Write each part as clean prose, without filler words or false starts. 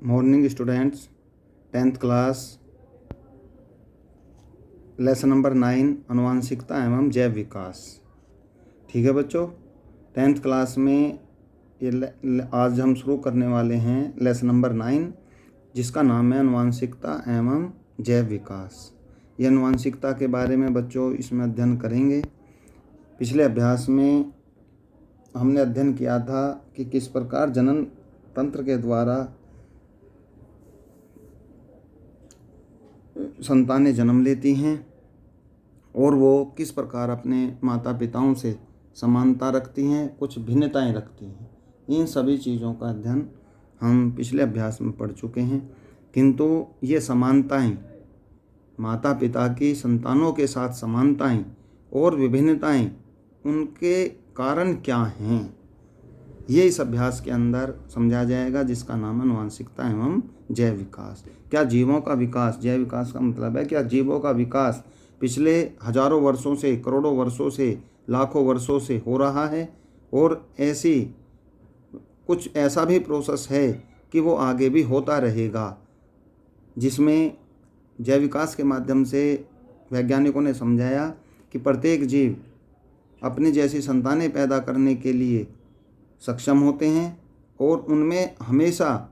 Morning students, 10th class, lesson number 9 आनुवांशिकता एवं जैव विकास। ठीक है बच्चों, 10th क्लास में आज हम शुरू करने वाले हैं लेसन नंबर 9, जिसका नाम है आनुवांशिकता एवं जैव विकास। ये आनुवांशिकता के बारे में बच्चों इसमें अध्ययन करेंगे। पिछले अभ्यास में हमने अध्ययन किया था कि किस प्रकार जनन तंत्र के द्वारा संतानें जन्म लेती हैं और वो किस प्रकार अपने माता पिताओं से समानता रखती हैं, कुछ भिन्नताएं रखती हैं। इन सभी चीज़ों का अध्ययन हम पिछले अभ्यास में पढ़ चुके हैं। किंतु ये समानताएं, माता पिता की संतानों के साथ समानताएं और विभिन्नताएं, उनके कारण क्या हैं, ये इस अभ्यास के अंदर समझा जाएगा, जिसका नाम है आनुवांशिकता एवं जैव विकास। क्या जीवों का विकास, जैव विकास का मतलब है क्या जीवों का विकास पिछले हजारों वर्षों से, करोड़ों वर्षों से, लाखों वर्षों से हो रहा है और कुछ ऐसा भी प्रोसेस है कि वो आगे भी होता रहेगा, जिसमें जैव विकास के माध्यम से वैज्ञानिकों ने समझाया कि प्रत्येक जीव अपनी जैसी संतानें पैदा करने के लिए सक्षम होते हैं और उनमें हमेशा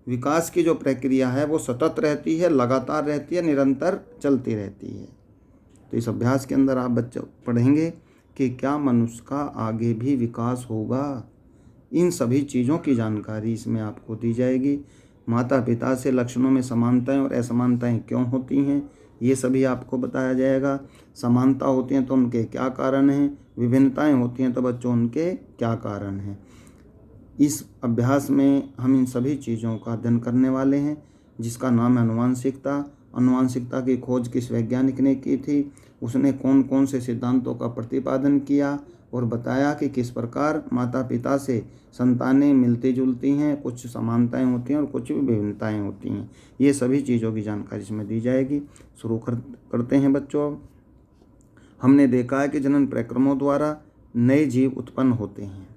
विकास की जो प्रक्रिया है वो सतत रहती है, लगातार रहती है, निरंतर चलती रहती है। तो इस अभ्यास के अंदर आप बच्चे पढ़ेंगे कि क्या मनुष्य का आगे भी विकास होगा। इन सभी चीज़ों की जानकारी इसमें आपको दी जाएगी। माता पिता से लक्षणों में समानताएं और असमानताएं क्यों होती हैं, ये सभी आपको बताया जाएगा। समानता होती हैं तो उनके क्या कारण हैं, विभिन्नताएं होती हैं तो बच्चों उनके क्या कारण हैं। इस अभ्यास में हम इन सभी चीज़ों का अध्ययन करने वाले हैं, जिसका नाम है आनुवांशिकता। आनुवांशिकता की खोज किस वैज्ञानिक ने की थी, उसने कौन कौन से सिद्धांतों का प्रतिपादन किया और बताया कि किस प्रकार माता पिता से संतानें मिलती जुलती हैं, कुछ समानताएं होती हैं और कुछ विभिन्नताएं होती हैं। ये सभी चीज़ों की जानकारी इसमें दी जाएगी। शुरू करते हैं बच्चों। हमने देखा है कि जनन प्रक्रमों द्वारा नए जीव उत्पन्न होते हैं,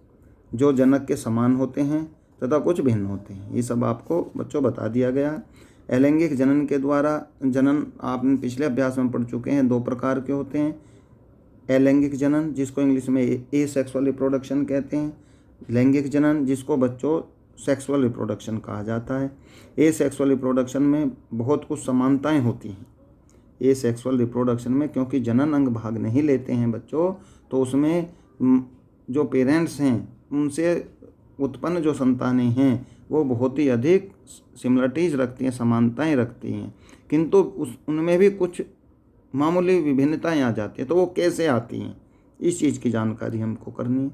जो जनक के समान होते हैं तथा कुछ भिन्न होते हैं। ये सब आपको बच्चों बता दिया गया। अलैंगिक जनन के द्वारा जनन आपने पिछले अभ्यास में पढ़ चुके हैं, 2 प्रकार के होते हैं। अलैंगिक जनन, जिसको इंग्लिश में एसेक्सुअल रिप्रोडक्शन कहते हैं। लैंगिक जनन, जिसको बच्चों सेक्सुअल रिप्रोडक्शन कहा जाता है। एसेक्सुअल रिप्रोडक्शन में बहुत कुछ समानताएं होती हैं। एसेक्सुअल रिप्रोडक्शन में क्योंकि जनन अंग भाग नहीं लेते हैं बच्चों, तो उसमें जो पेरेंट्स हैं उनसे उत्पन्न जो संतानें हैं वो बहुत ही अधिक सिमिलरिटीज़ रखती हैं, समानताएं रखती हैं। किंतु उनमें भी कुछ मामूली विभिन्नताएं आ जाती हैं। तो वो कैसे आती हैं, इस चीज़ की जानकारी हमको करनी है।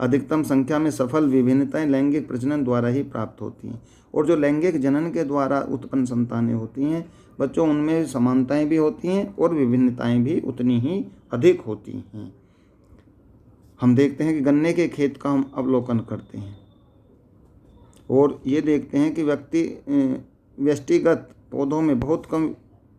अधिकतम संख्या में सफल विभिन्नताएं लैंगिक प्रजनन द्वारा ही प्राप्त होती हैं। और जो लैंगिक जनन के द्वारा उत्पन्न संतानें होती हैं बच्चों, उनमें समानताएं भी होती हैं और विभिन्नताएं भी उतनी ही अधिक होती हैं। हम देखते हैं कि गन्ने के खेत का हम अवलोकन करते हैं और ये देखते हैं कि व्यक्तिगत पौधों में बहुत कम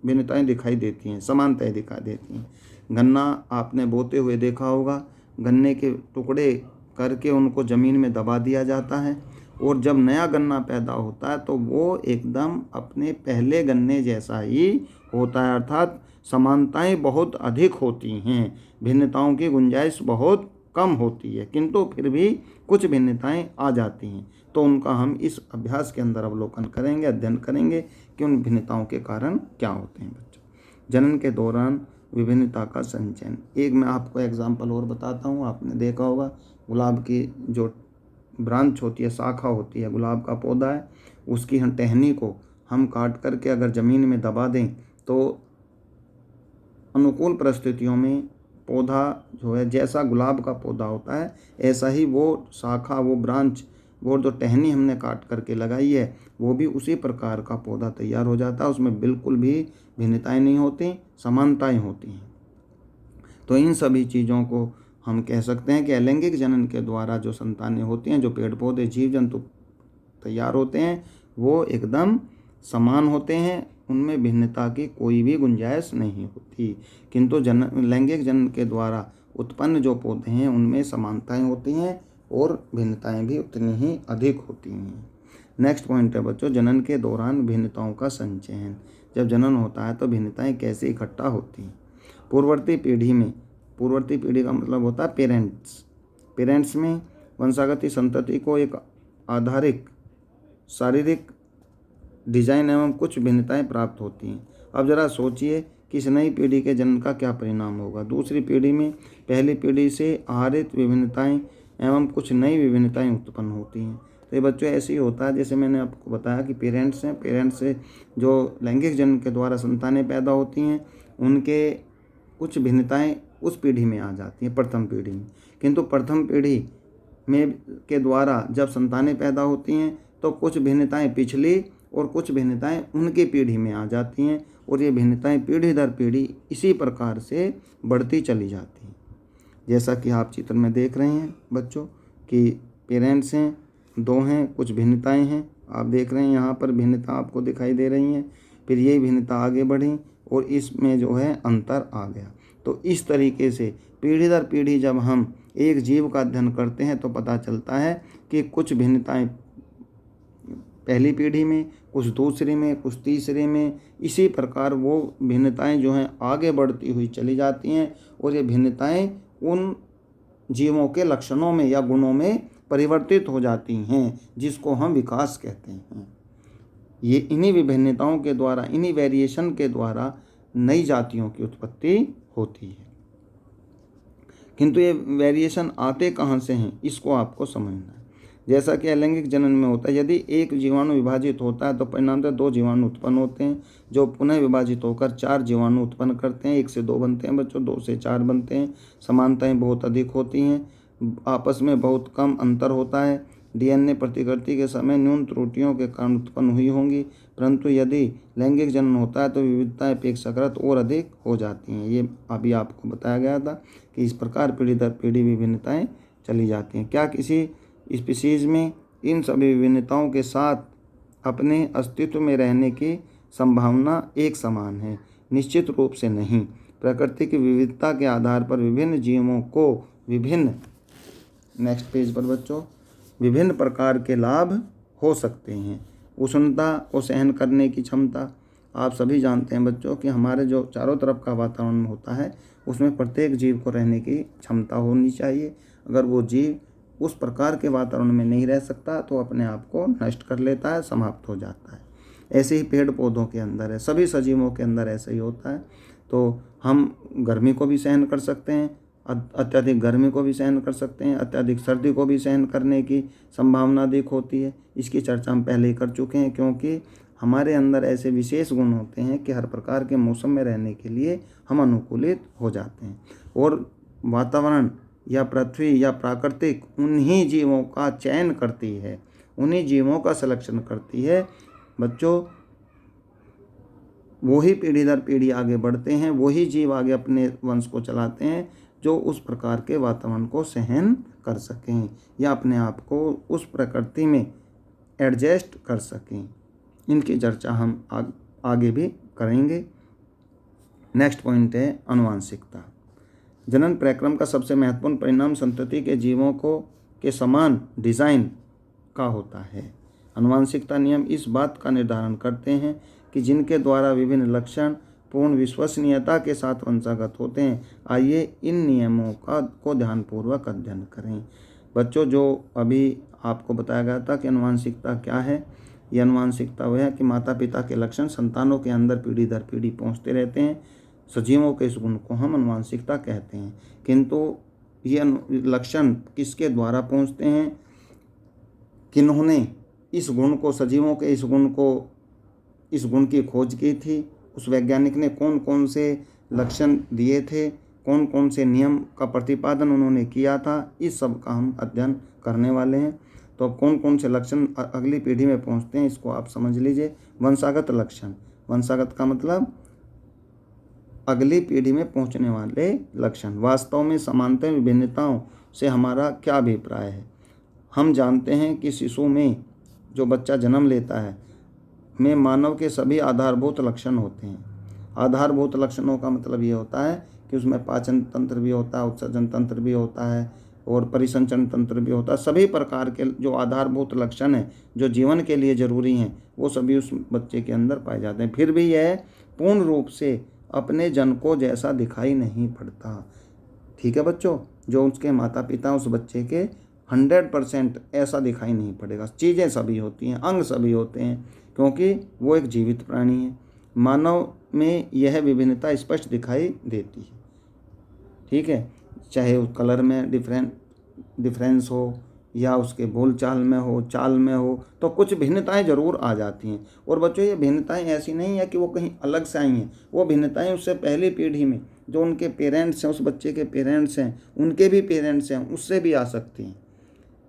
भिन्नताएं दिखाई देती हैं, समानताएं दिखाई देती हैं। गन्ना आपने बोते हुए देखा होगा, गन्ने के टुकड़े करके उनको ज़मीन में दबा दिया जाता है और जब नया गन्ना पैदा होता है तो वो एकदम अपने पहले गन्ने जैसा ही होता है, अर्थात समानताएं बहुत अधिक होती हैं, भिन्नताओं की गुंजाइश बहुत कम होती है। किंतु फिर भी कुछ भिन्नताएं आ जाती हैं, तो उनका हम इस अभ्यास के अंदर अवलोकन करेंगे, अध्ययन करेंगे कि उन भिन्नताओं के कारण क्या होते हैं बच्चों। जनन के दौरान विभिन्नता का संचयन। एक मैं आपको एग्जाम्पल और बताता हूँ। आपने देखा होगा गुलाब की जो ब्रांच होती है, शाखा होती है, गुलाब का पौधा है, उसकी हम टहनी को हम काट करके अगर ज़मीन में दबा दें तो अनुकूल परिस्थितियों में पौधा जो है, जैसा गुलाब का पौधा होता है ऐसा ही वो शाखा, वो ब्रांच, वो जो टहनी हमने काट करके लगाई है वो भी उसी प्रकार का पौधा तैयार हो जाता है। उसमें बिल्कुल भी भिन्नताएं नहीं होती, समानताएं होती हैं। तो इन सभी चीज़ों को हम कह सकते हैं कि अलैंगिक जनन के द्वारा जो संतानें होती हैं, जो पेड़ पौधे जीव जंतु तैयार होते हैं, वो एकदम समान होते हैं, उनमें भिन्नता की कोई भी गुंजाइश नहीं होती। किंतु लैंगिक जनन के द्वारा उत्पन्न जो पौधे हैं उनमें समानताएं होती हैं और भिन्नताएं भी उतनी ही अधिक होती हैं। नेक्स्ट पॉइंट है बच्चों, जनन के दौरान भिन्नताओं का संचयन। जब जनन होता है तो भिन्नताएं कैसे इकट्ठा होती हैं। पूर्ववर्ती पीढ़ी का मतलब होता है पेरेंट्स में वंशागति संतति को एक आधारिक शारीरिक डिजाइन एवं कुछ भिन्नताएं प्राप्त होती हैं। अब जरा सोचिए कि इस नई पीढ़ी के जन्म का क्या परिणाम होगा। दूसरी पीढ़ी में पहली पीढ़ी से आहरित विभिन्नताएं एवं कुछ नई विभिन्नताएं उत्पन्न होती हैं। तो ये बच्चों ऐसे ही होता है जैसे मैंने आपको बताया कि पेरेंट्स से जो लैंगिक जनन के द्वारा संतानें पैदा होती हैं, उनके कुछ भिन्नताएं उस पीढ़ी में आ जाती हैं, प्रथम पीढ़ी में। किंतु प्रथम पीढ़ी में के द्वारा जब संतानें पैदा होती हैं तो कुछ भिन्नताएं पिछली और कुछ भिन्नताएं उनकी पीढ़ी में आ जाती हैं, और ये भिन्नताएं पीढ़ी दर पीढ़ी इसी प्रकार से बढ़ती चली जाती हैं। जैसा कि आप चित्र में देख रहे हैं बच्चों कि पेरेंट्स हैं, 2 हैं, कुछ भिन्नताएं हैं। आप देख रहे हैं यहाँ पर भिन्नता आपको दिखाई दे रही हैं, फिर यही भिन्नता आगे बढ़ी और इसमें जो है अंतर आ गया। तो इस तरीके से पीढ़ी दर पीढ़ी जब हम एक जीव का अध्ययन करते हैं तो पता चलता है कि कुछ भिन्नताएं पहली पीढ़ी में, कुछ दूसरी में, कुछ तीसरी में, इसी प्रकार वो भिन्नताएं जो हैं आगे बढ़ती हुई चली जाती हैं, और ये भिन्नताएं उन जीवों के लक्षणों में या गुणों में परिवर्तित हो जाती हैं, जिसको हम विकास कहते हैं। ये इन्हीं विभिन्नताओं के द्वारा, इन्हीं वेरिएशन के द्वारा नई जातियों की उत्पत्ति होती है। किंतु ये वेरिएशन आते कहाँ से हैं, इसको आपको समझना है। जैसा कि अलैंगिक जनन में होता है, यदि एक जीवाणु विभाजित होता है तो परिणामतः 2 जीवाणु उत्पन्न होते हैं, जो पुनः विभाजित होकर 4 जीवाणु उत्पन्न करते हैं। 1 से 2 बनते हैं बच्चों, 2 से 4 बनते हैं। समानताएं बहुत अधिक होती हैं, आपस में बहुत कम अंतर होता है। डीएनए प्रतिकृति के समय न्यून त्रुटियों के कारण उत्पन्न हुई होंगी, परंतु यदि लैंगिक जनन होता है तो विविधताएं अपेक्षाकृत और अधिक हो जाती हैं। ये अभी आपको बताया गया था कि इस प्रकार पीढ़ी दर पीढ़ी विभिन्नताएं चली जाती हैं। क्या किसी स्पीशीज में इन सभी विभिन्नताओं के साथ अपने अस्तित्व में रहने की संभावना एक समान है? निश्चित रूप से नहीं। प्रकृति की विविधता के आधार पर विभिन्न जीवों को नेक्स्ट पेज पर बच्चों विभिन्न प्रकार के लाभ हो सकते हैं। उष्णता को सहन करने की क्षमता। आप सभी जानते हैं बच्चों कि हमारे जो चारों तरफ का वातावरण होता है उसमें प्रत्येक जीव को रहने की क्षमता होनी चाहिए। अगर वो जीव उस प्रकार के वातावरण में नहीं रह सकता तो अपने आप को नष्ट कर लेता है, समाप्त हो जाता है। ऐसे ही पेड़ पौधों के अंदर है, सभी सजीवों के अंदर ऐसे ही होता है। तो हम गर्मी को भी सहन कर सकते हैं, अत्यधिक गर्मी को भी सहन कर सकते हैं, अत्यधिक सर्दी को भी सहन करने की संभावना अधिक होती है। इसकी चर्चा हम पहले ही कर चुके हैं, क्योंकि हमारे अंदर ऐसे विशेष गुण होते हैं कि हर प्रकार के मौसम में रहने के लिए हम अनुकूलित हो जाते हैं। और वातावरण या पृथ्वी या प्राकृतिक उन्हीं जीवों का चयन करती है, उन्हीं जीवों का सिलेक्शन करती है बच्चों। वही पीढ़ी दर पीढ़ी आगे बढ़ते हैं, वही जीव आगे अपने वंश को चलाते हैं जो उस प्रकार के वातावरण को सहन कर सकें या अपने आप को उस प्रकृति में एडजस्ट कर सकें। इनकी चर्चा हम आगे भी करेंगे। नेक्स्ट पॉइंट है अनुवांशिकता। जनन प्रक्रम का सबसे महत्वपूर्ण परिणाम संतति के जीवों के समान डिज़ाइन का होता है। अनुवांशिकता नियम इस बात का निर्धारण करते हैं कि जिनके द्वारा विभिन्न लक्षण पूर्ण विश्वसनीयता के साथ वंशागत होते हैं। आइए इन नियमों को ध्यानपूर्वक अध्ययन करें। बच्चों, जो अभी आपको बताया गया था कि अनुवांशिकता क्या है, यह अनुवांशिकता वह है कि माता पिता के लक्षण संतानों के अंदर पीढ़ी दर पीढ़ी पहुँचते रहते हैं। सजीवों के इस गुण को हम अनुवांशिकता कहते हैं। किंतु ये लक्षण किसके द्वारा पहुँचते हैं, किन्होंने इस गुण को, सजीवों के इस गुण की खोज की थी, उस वैज्ञानिक ने कौन कौन से लक्षण दिए थे, कौन कौन से नियम का प्रतिपादन उन्होंने किया था, इस सब का हम अध्ययन करने वाले हैं। तो अब कौन कौन से लक्षण अगली पीढ़ी में पहुंचते हैं इसको आप समझ लीजिए। वंशागत लक्षण, वंशागत का मतलब अगली पीढ़ी में पहुंचने वाले लक्षण। वास्तव में समानता विभिन्नताओं से हमारा क्या अभिप्राय है? हम जानते हैं कि शिशु में, जो बच्चा जन्म लेता है, में मानव के सभी आधारभूत लक्षण होते हैं। आधारभूत लक्षणों का मतलब ये होता है कि उसमें पाचन तंत्र भी होता है, उत्सर्जन तंत्र भी होता है, और परिसंचरण तंत्र भी होता है। सभी प्रकार के जो आधारभूत लक्षण हैं जो जीवन के लिए ज़रूरी हैं वो सभी उस बच्चे के अंदर पाए जाते हैं। फिर भी यह पूर्ण रूप से अपने जन को जैसा दिखाई नहीं पड़ता। ठीक है बच्चों, जो उसके माता पिता उस बच्चे के 100% ऐसा दिखाई नहीं पड़ेगा। चीज़ें सभी होती हैं, अंग सभी होते हैं, क्योंकि वो एक जीवित प्राणी है। मानव में यह विभिन्नता स्पष्ट दिखाई देती है। ठीक है, चाहे उस कलर में डिफरेंस हो या उसके बोलचाल में हो, चाल में हो, तो कुछ भिन्नताएं जरूर आ जाती हैं। और बच्चों ये भिन्नताएं ऐसी नहीं है कि वो कहीं अलग से आई हैं, वो भिन्नताएं उससे पहली पीढ़ी में जो उनके पेरेंट्स हैं, उस बच्चे के पेरेंट्स हैं, उनके भी पेरेंट्स हैं, उससे भी आ सकती हैं।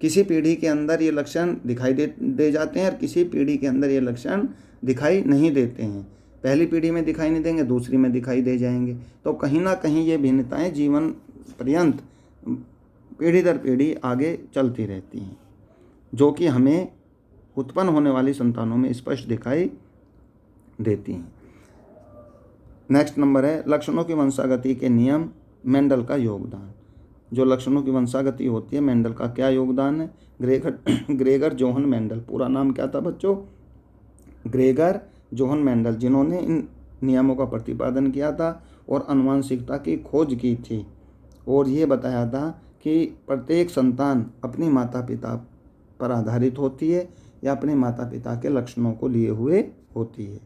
किसी पीढ़ी के अंदर ये लक्षण दिखाई दे जाते हैं और किसी पीढ़ी के अंदर ये लक्षण दिखाई नहीं देते हैं। पहली पीढ़ी में दिखाई नहीं देंगे, दूसरी में दिखाई दे जाएंगे। तो कहीं ना कहीं ये भिन्नताएं जीवन पर्यंत पीढ़ी दर पीढ़ी आगे चलती रहती हैं, जो कि हमें उत्पन्न होने वाली संतानों में स्पष्ट दिखाई देती हैं। नेक्स्ट नंबर है लक्षणों की वंशागति के नियम, मेंडल का योगदान। जो लक्षणों की वंशागति होती है, मेंडल का क्या योगदान है। ग्रेगर जोहन मेंडल, पूरा नाम क्या था बच्चों? ग्रेगर जोहन मेंडल, जिन्होंने इन नियमों का प्रतिपादन किया था और आनुवंशिकता की खोज की थी। और ये बताया था कि प्रत्येक संतान अपनी माता पिता पर आधारित होती है या अपने माता पिता के लक्षणों को लिए हुए होती है।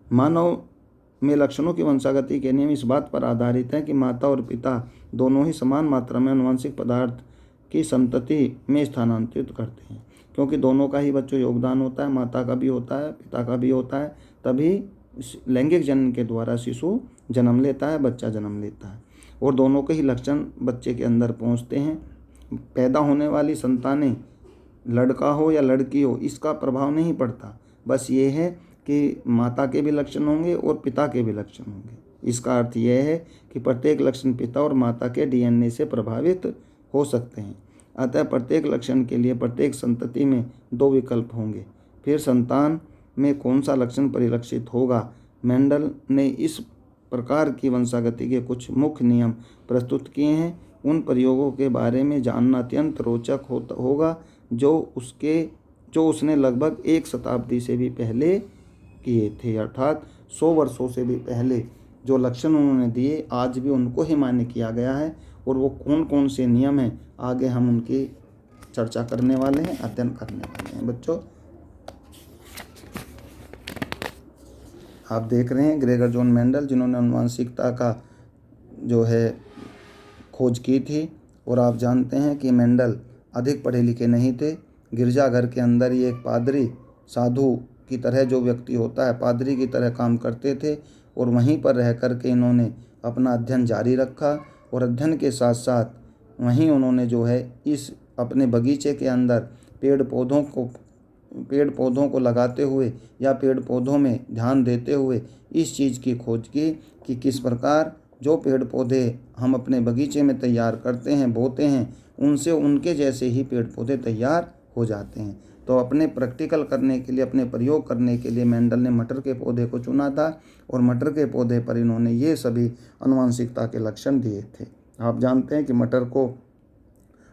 मानव में लक्षणों की वंशागति के नियम इस बात पर आधारित हैं कि माता और पिता दोनों ही समान मात्रा में आनुवंशिक पदार्थ की संतति में स्थानांतरित करते हैं, क्योंकि दोनों का ही बच्चों योगदान होता है, माता का भी होता है, पिता का भी होता है। तभी लैंगिक जनन के द्वारा शिशु जन्म लेता है, बच्चा जन्म लेता है, और दोनों के ही लक्षण बच्चे के अंदर पहुंचते हैं। पैदा होने वाली संतानें लड़का हो या लड़की हो, इसका प्रभाव नहीं पड़ता। बस ये है कि माता के भी लक्षण होंगे और पिता के भी लक्षण होंगे। इसका अर्थ यह है कि प्रत्येक लक्षण पिता और माता के डीएनए से प्रभावित हो सकते हैं। अतः प्रत्येक लक्षण के लिए प्रत्येक संतति में 2 विकल्प होंगे। फिर संतान में कौन सा लक्षण परिलक्षित होगा। मेंडल ने इस प्रकार की वंशागति के कुछ मुख्य नियम प्रस्तुत किए हैं। उन प्रयोगों के बारे में जानना अत्यंत रोचक होगा जो उसने लगभग 1 शताब्दी से भी पहले किए थे। अर्थात 100 वर्षों से भी पहले जो लक्षण उन्होंने दिए आज भी उनको ही मान्य किया गया है। और वो कौन कौन से नियम हैं आगे हम उनकी चर्चा करने वाले हैं, अध्ययन करने वाले हैं। बच्चों आप देख रहे हैं ग्रेगर जॉन मेंडल, जिन्होंने आनुवंशिकता का जो है खोज की थी। और आप जानते हैं कि मेंडल अधिक पढ़े लिखे नहीं थे। गिरजाघर के अंदर ही एक पादरी, साधु की तरह जो व्यक्ति होता है, पादरी की तरह काम करते थे। और वहीं पर रह कर के इन्होंने अपना अध्ययन जारी रखा। और अध्ययन के साथ साथ वहीं उन्होंने जो है इस अपने बगीचे के अंदर पेड़ पौधों को लगाते हुए या पेड़ पौधों में ध्यान देते हुए इस चीज़ की खोज की कि किस प्रकार जो पेड़ पौधे हम अपने बगीचे में तैयार करते हैं, बोते हैं, उनसे उनके जैसे ही पेड़ पौधे तैयार हो जाते हैं। तो अपने प्रैक्टिकल करने के लिए, अपने प्रयोग करने के लिए मेंडल ने मटर के पौधे को चुना था। और मटर के पौधे पर इन्होंने ये सभी आनुवंशिकता के लक्षण दिए थे। आप जानते हैं कि मटर को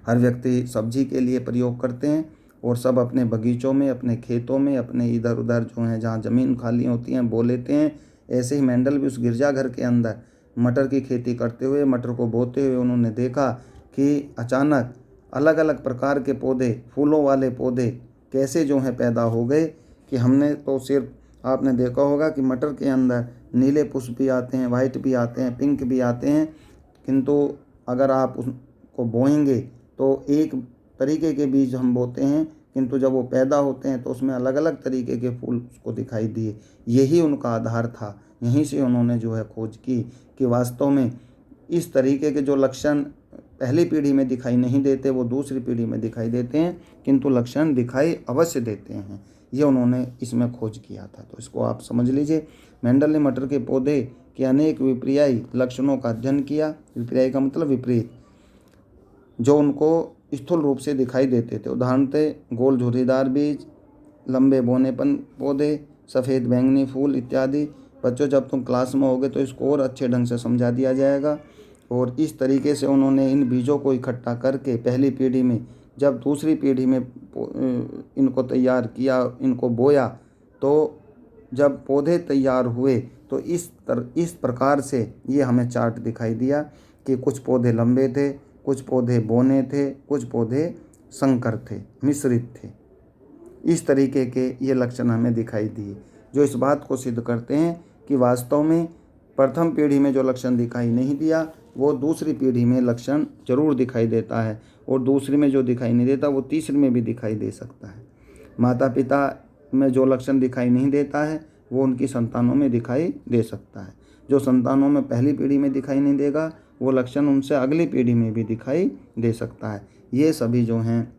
हर व्यक्ति सब्जी के लिए प्रयोग करते हैं और सब अपने बगीचों में, अपने खेतों में, अपने इधर उधर जो हैं जहाँ ज़मीन खाली होती हैं बो लेते हैं। ऐसे ही मेंडल भी उस गिरजाघर के अंदर मटर की खेती करते हुए, मटर को बोते हुए उन्होंने देखा कि अचानक अलग अलग प्रकार के पौधे, फूलों वाले पौधे कैसे जो हैं पैदा हो गए। कि हमने तो सिर्फ आपने देखा होगा कि मटर के अंदर नीले पुष्प भी आते हैं, वाइट भी आते हैं, पिंक भी आते हैं, किंतु अगर आप उसको बोएंगे तो एक तरीके के बीज हम बोते हैं, किंतु जब वो पैदा होते हैं तो उसमें अलग अलग तरीके के फूल उसको दिखाई दिए। यही उनका आधार था। यहीं से उन्होंने जो है खोज की कि वास्तव में इस तरीके के जो लक्षण पहली पीढ़ी में दिखाई नहीं देते वो दूसरी पीढ़ी में दिखाई देते हैं, किंतु लक्षण दिखाई अवश्य देते हैं। ये उन्होंने इसमें खोज किया था। तो इसको आप समझ लीजिए। मेंडल ने मटर के पौधे के अनेक विपर्यायी लक्षणों का अध्ययन किया। विपर्यायी का मतलब विपरीत, जो उनको स्थूल रूप से दिखाई देते थे। उदाहरणतः गोल झुर्रीदार बीज, लंबे बौनेपन पौधे, सफ़ेद बैंगनी फूल इत्यादि। बच्चों जब तुम क्लास में होगे तो इसको और अच्छे ढंग से समझा दिया जाएगा। और इस तरीके से उन्होंने इन बीजों को इकट्ठा करके पहली पीढ़ी में, जब दूसरी पीढ़ी में इनको तैयार किया, इनको बोया, तो जब पौधे तैयार हुए तो इस प्रकार से ये हमें चार्ट दिखाई दिया कि कुछ पौधे लंबे थे, कुछ पौधे बौने थे, कुछ पौधे संकर थे, मिश्रित थे। इस तरीके के ये लक्षण हमें दिखाई दिए, जो इस बात को सिद्ध करते हैं कि वास्तव में प्रथम पीढ़ी में जो लक्षण दिखाई नहीं दिया वो दूसरी पीढ़ी में लक्षण जरूर दिखाई देता है, और दूसरी में जो दिखाई नहीं देता वो तीसरी में भी दिखाई दे सकता है। माता पिता में जो लक्षण दिखाई नहीं देता है वो उनकी संतानों में दिखाई दे सकता है। जो संतानों में पहली पीढ़ी में दिखाई नहीं देगा वो लक्षण उनसे अगली पीढ़ी में भी दिखाई दे सकता है। ये सभी जो हैं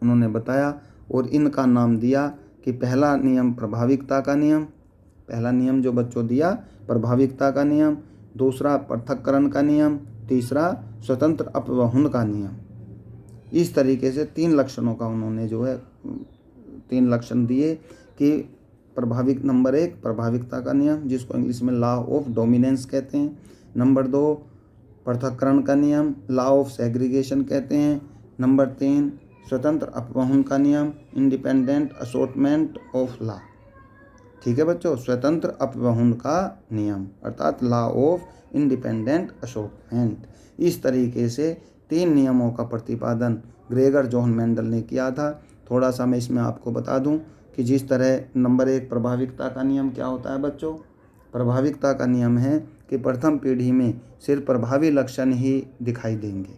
उन्होंने बताया, और इनका नाम दिया कि पहला नियम प्रभाविकता का नियम, पहला नियम जो बच्चों दिया प्रभाविकता का नियम, दूसरा पृथक्करण का नियम, तीसरा स्वतंत्र अपवहन का नियम। इस तरीके से 3 लक्षणों का उन्होंने जो है 3 लक्षण दिए कि नंबर 1 प्रभाविकता का नियम, जिसको इंग्लिश में लॉ ऑफ डोमिनेंस कहते हैं। नंबर 2 पृथक्करण का नियम, लॉ ऑफ सेग्रीगेशन कहते हैं। नंबर 3 स्वतंत्र अपवहन का नियम, इंडिपेंडेंट असॉर्टमेंट ऑफ लॉ। ठीक है बच्चों, स्वतंत्र अपवहन का नियम अर्थात लॉ ऑफ इंडिपेंडेंट असॉर्टमेंट। इस तरीके से 3 नियमों का प्रतिपादन ग्रेगर जोहन मेंडल ने किया था। थोड़ा सा मैं इसमें आपको बता दूं कि जिस तरह नंबर 1 प्रभाविकता का नियम क्या होता है बच्चों। प्रभाविकता का नियम है कि प्रथम पीढ़ी में सिर्फ प्रभावी लक्षण ही दिखाई देंगे।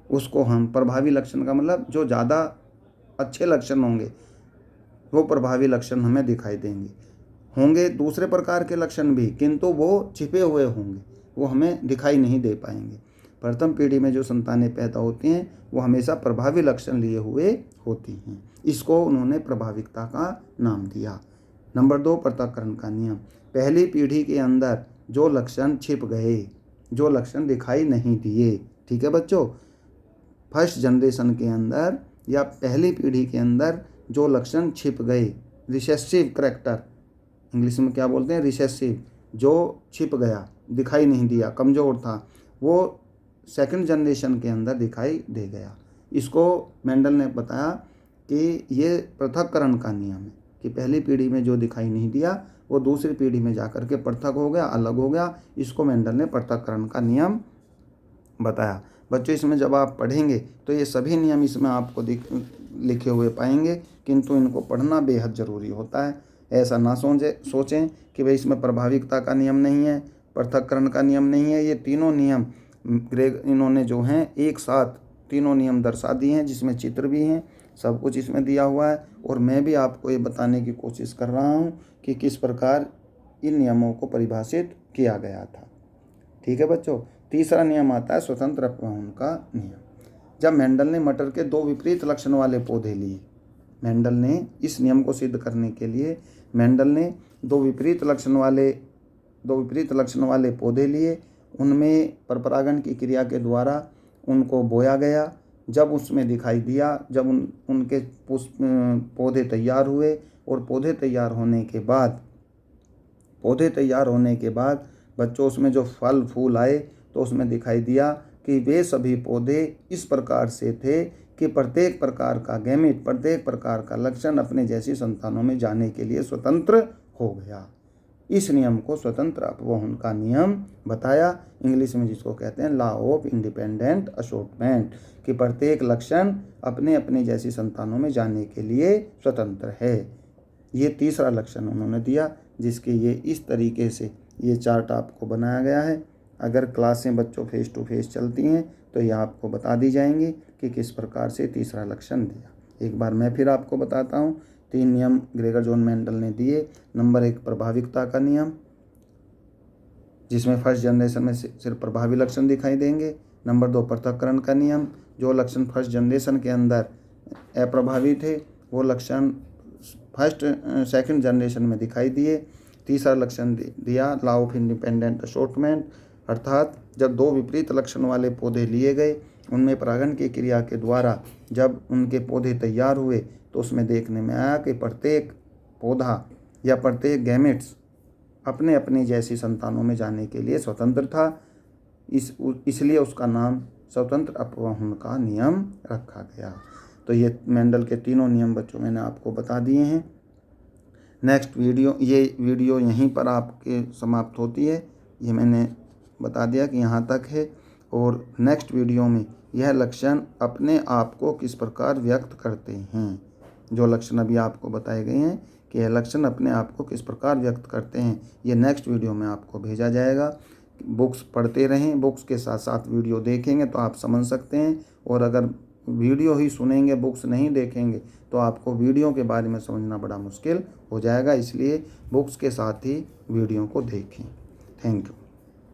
उसको हम प्रभावी लक्षण का मतलब जो ज़्यादा अच्छे लक्षण होंगे वो प्रभावी लक्षण हमें दिखाई देंगे। होंगे दूसरे प्रकार के लक्षण भी, किंतु वो छिपे हुए होंगे, वो हमें दिखाई नहीं दे पाएंगे। प्रथम पीढ़ी में जो संतानें पैदा होती हैं वो हमेशा प्रभावी लक्षण लिए हुए होती हैं। इसको उन्होंने प्रभाविकता का नाम दिया। नंबर 2 पृथक्करण का नियम, पहली पीढ़ी के अंदर जो लक्षण छिप गए, जो लक्षण दिखाई नहीं दिए। ठीक है बच्चों, फर्स्ट जनरेशन के अंदर या पहली पीढ़ी के अंदर जो लक्षण छिप गए, रिसेसिव करैक्टर, इंग्लिश में क्या बोलते हैं, रिसेसिव, जो छिप गया, दिखाई नहीं दिया, कमज़ोर था, वो सेकंड जनरेशन के अंदर दिखाई दे गया। इसको मेंडल ने बताया कि ये पृथक्करण का नियम है कि पहली पीढ़ी में जो दिखाई नहीं दिया वो दूसरी पीढ़ी में जाकर के पृथक हो गया, अलग हो गया। इसको मेंडल ने पृथक्करण का नियम बताया। बच्चों इसमें जब आप पढ़ेंगे तो ये सभी नियम इसमें आपको लिखे हुए पाएंगे, किंतु इनको पढ़ना बेहद ज़रूरी होता है। ऐसा ना सोचें कि भाई इसमें प्रभाविकता का नियम नहीं है, पृथक्करण का नियम नहीं है। ये तीनों नियम इन्होंने जो हैं एक साथ तीनों नियम दर्शा दिए हैं, जिसमें चित्र भी हैं, सब कुछ इसमें दिया हुआ है। और मैं भी आपको ये बताने की कोशिश कर रहा हूँ कि किस प्रकार इन नियमों को परिभाषित किया गया था। ठीक है बच्चों, तीसरा नियम आता है स्वतंत्र अपवहन का नियम। जब मेंडल ने मटर के 2 विपरीत लक्षण वाले पौधे लिए, मेंडल ने इस नियम को सिद्ध करने के लिए मेंडल ने 2 विपरीत लक्षण वाले पौधे लिए, उनमें परपरागण की क्रिया के द्वारा उनको बोया गया। जब उसमें दिखाई दिया, जब उनके पौधे तैयार हुए, और पौधे तैयार होने के बाद बच्चों उसमें जो फल फूल आए तो उसमें दिखाई दिया कि वे सभी पौधे इस प्रकार से थे कि प्रत्येक प्रकार का गैमेट, प्रत्येक प्रकार का लक्षण अपने जैसी संतानों में जाने के लिए स्वतंत्र हो गया। इस नियम को स्वतंत्र अपवहन का नियम बताया, इंग्लिश में जिसको कहते हैं लॉ ऑफ इंडिपेंडेंट असॉर्टमेंट, कि प्रत्येक लक्षण अपने अपने जैसी संतानों में जाने के लिए स्वतंत्र है। ये तीसरा लक्षण उन्होंने दिया, जिसके ये इस तरीके से ये चार्ट आपको बनाया गया है। अगर क्लासें बच्चों फेस टू फेस चलती हैं तो ये आपको बता दी जाएंगी कि किस प्रकार से तीसरा लक्षण दिया। एक बार मैं फिर आपको बताता हूँ। 3 नियम ग्रेगर जोहन मेंडल ने दिए। नंबर 1 प्रभाविकता का नियम, जिसमें फर्स्ट जनरेशन में सिर्फ प्रभावी लक्षण दिखाई देंगे। नंबर 2 पृथक्करण का नियम, जो लक्षण फर्स्ट जनरेशन के अंदर अप्रभावी थे वो लक्षण सेकंड जनरेशन में दिखाई दिए। तीसरा लक्षण दिया लॉ ऑफ इंडिपेंडेंट असॉर्टमेंट, अर्थात जब 2 विपरीत लक्षण वाले पौधे लिए गए, उनमें परागण की क्रिया के द्वारा जब उनके पौधे तैयार हुए तो उसमें देखने में आया कि प्रत्येक पौधा या प्रत्येक गैमेट्स अपने अपनी जैसी संतानों में जाने के लिए स्वतंत्र था। इसलिए उसका नाम स्वतंत्र अपवहन का नियम रखा गया। तो ये मेंडल के तीनों नियम बच्चों मैंने आपको बता दिए हैं। नेक्स्ट वीडियो, ये वीडियो यहीं पर आपके समाप्त होती है। ये मैंने बता दिया कि यहाँ तक है। और नेक्स्ट वीडियो में यह लक्षण अपने आप को किस प्रकार व्यक्त करते हैं, जो लक्षण अभी आपको बताए गए हैं कि यह लक्षण अपने आप को किस प्रकार व्यक्त करते हैं, ये नेक्स्ट वीडियो में आपको भेजा जाएगा। बुक्स पढ़ते रहें, बुक्स के साथ साथ वीडियो देखेंगे तो आप समझ सकते हैं। और अगर वीडियो ही सुनेंगे, बुक्स नहीं देखेंगे, तो आपको वीडियो के बारे में समझना बड़ा मुश्किल हो जाएगा। इसलिए बुक्स के साथ ही वीडियो को देखें। Thank you.